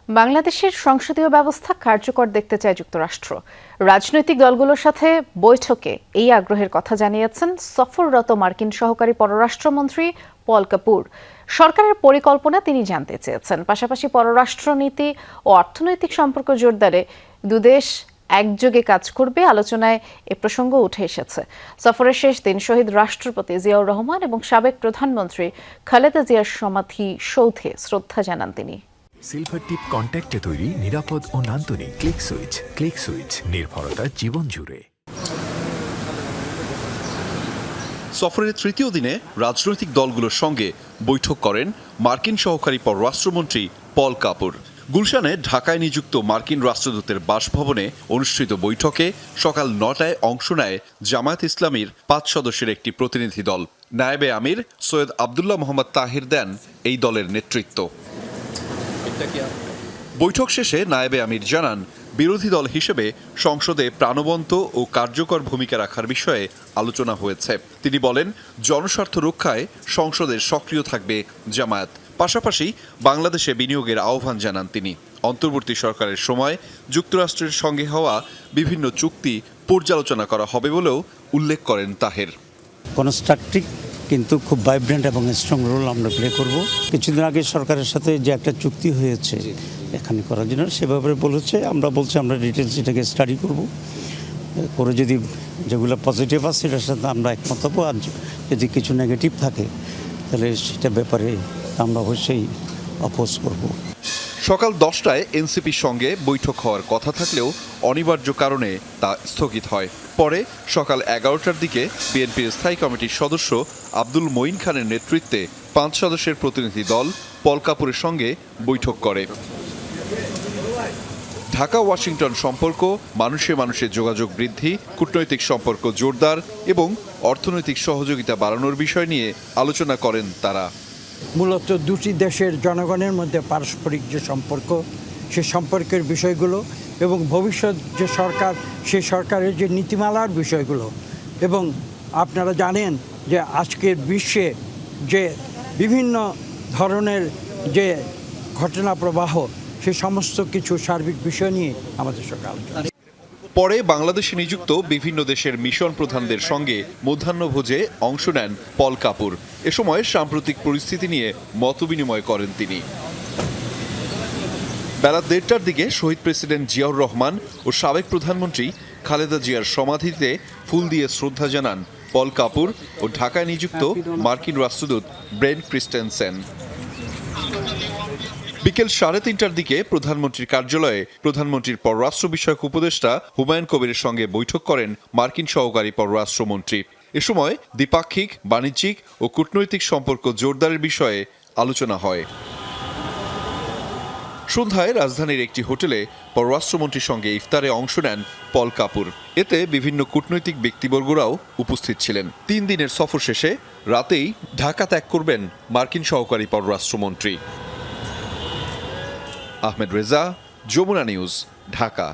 বাংলাদেশের সংসদীয় ব্যবস্থা কার্যকর দেখতে চায় যুক্তরাষ্ট্র। রাজনৈতিক দলগুলোর সাথে বৈঠকে এই আগ্রহের কথা জানিয়েছেন সফররত মার্কিন সহকারী পররাষ্ট্রমন্ত্রী পল কাপুর। সরকারের পরিকল্পনা তিনি জানতে চেয়েছেন। পাশাপাশি পররাষ্ট্রনীতি ও অর্থনৈতিক সম্পর্ক জোরদারে দুদেশ একযোগে কাজ করবে আলোচনায় এ প্রসঙ্গ উঠে এসেছে। সফরের শেষ দিন শহীদ রাষ্ট্রপতি জিয়াউর রহমান এবং সাবেক প্রধানমন্ত্রী খালেদা জিয়ার সমাধি সৌধে শ্রদ্ধা জানান তিনি। সিলভার টিপ কন্ট্যাক্টে তৈরি নিরাপদ ও নান্দনিক ক্লিক সুইচ নির্ভরতা জীবন জুড়ে। সফরের তৃতীয় দিনে রাজনৈতিক দলগুলোর সঙ্গে বৈঠক করেন মার্কিন সহকারী পররাষ্ট্রমন্ত্রী পল কাপুর। গুলশানে ঢাকায় নিযুক্ত মার্কিন রাষ্ট্রদূতের বাসভবনে অনুষ্ঠিত বৈঠকে সকাল ৯টায় অংশ নেয় জামায়াত ইসলামীর ৫ সদস্যের একটি প্রতিনিধি দল। নায়েবে আমির সৈয়দ আবদুল্লাহ মোহাম্মদ তাহির দেন এই দলের নেতৃত্ব। বৈঠক শেষে নায়েবে আমির জানান, বিরোধী দল হিসেবে সংসদে প্রাণবন্ত ও কার্যকর ভূমিকা রাখার বিষয়ে আলোচনা হয়েছে। তিনি বলেন, জনস্বার্থ রক্ষায় সংসদে সক্রিয় থাকবে জামায়াত। পাশাপাশি বাংলাদেশে বিনিয়োগের আহ্বান জানান তিনি। অন্তর্বর্তী সরকারের সময় যুক্তরাষ্ট্রের সঙ্গে হওয়া বিভিন্ন চুক্তি পর্যালোচনা করা হবে বলেও উল্লেখ করেন তাহের। কনস্ট্রাকটিভ কিন্তু খুব ভাইব্রেন্ট এবং স্ট্রং রোল আমরা প্লে করব। কিছুদিন আগে সরকারের সাথে যে একটা চুক্তি হয়েছে এখানে করার জন্য সেভাবে বলেছে, আমরা বলছি আমরা ডিটেলস এটাকে স্টাডি করব, করে যদি যেগুলো পজিটিভ আছে সেটার সাথে আমরা একমত হবো, আর যদি কিছু নেগেটিভ থাকে তাহলে সেটা ব্যাপারে আমরা অবশ্যই অপোজ করব। সকাল 10টায় এনসিপির সঙ্গে বৈঠক হওয়ার কথা থাকলেও অনিবার্য কারণে তা স্থগিত হয়। পরে সকাল 11টার দিকে বিএনপির স্থায়ী কমিটির সদস্য আব্দুল মঈন খানের নেতৃত্বে 5 সদস্যের প্রতিনিধি দল পল কাপুরের সঙ্গে বৈঠক করে। ঢাকা ওয়াশিংটন সম্পর্ক, মানুষে মানুষে যোগাযোগ বৃদ্ধি, কূটনৈতিক সম্পর্ক জোরদার এবং অর্থনৈতিক সহযোগিতা বাড়ানোর বিষয় নিয়ে আলোচনা করেন তারা। মূলত দুটি দেশের জনগণের মধ্যে পারস্পরিক যে সম্পর্ক, সে সম্পর্কের বিষয়গুলো এবং ভবিষ্যৎ যে সরকার, সেই সরকারের যে নীতিমালার বিষয়গুলো, এবং আপনারা জানেন যে আজকের বিশ্বে যে বিভিন্ন ধরনের যে ঘটনা প্রবাহ, সে সমস্ত কিছু সার্বিক বিষয় নিয়ে আমাদের সঙ্গে আলোচনা। পরে বাংলাদেশে নিযুক্ত বিভিন্ন দেশের মিশন প্রধানদের সঙ্গে মধ্যাহ্নভোজে অংশ নেন পল কাপুর। এ সময় সাম্প্রতিক পরিস্থিতি নিয়ে মতবিনিময় করেন তিনি। বেলা 1:30টার দিকে শহীদ প্রেসিডেন্ট জিয়াউর রহমান ও সাবেক প্রধানমন্ত্রী খালেদা জিয়ার সমাধিতে ফুল দিয়ে শ্রদ্ধা জানান পল কাপুর ও ঢাকায় নিযুক্ত মার্কিন রাষ্ট্রদূত ব্রেন্ট ক্রিস্টেনসেন। বিকেল 3:30টার দিকে প্রধানমন্ত্রীর কার্যালয়ে প্রধানমন্ত্রীর পররাষ্ট্র বিষয়ক উপদেষ্টা হুমায়ুন কবিরের সঙ্গে বৈঠক করেন মার্কিন সহকারী পররাষ্ট্রমন্ত্রী। এ সময় দ্বিপাক্ষিক, বাণিজ্যিক ও কূটনৈতিক সম্পর্ক জোরদারের বিষয়ে আলোচনা হয়। সন্ধ্যায় রাজধানীর একটি হোটেলে পররাষ্ট্রমন্ত্রীর সঙ্গে ইফতারে অংশ নেন পল কাপুর। এতে বিভিন্ন কূটনৈতিক ব্যক্তিবর্গরাও উপস্থিত ছিলেন। 3 দিনের সফর শেষে রাতেই ঢাকা ত্যাগ করবেন মার্কিন সহকারী পররাষ্ট্রমন্ত্রী। আহমেদ রেজা, যমুনা নিউজ, ঢাকা।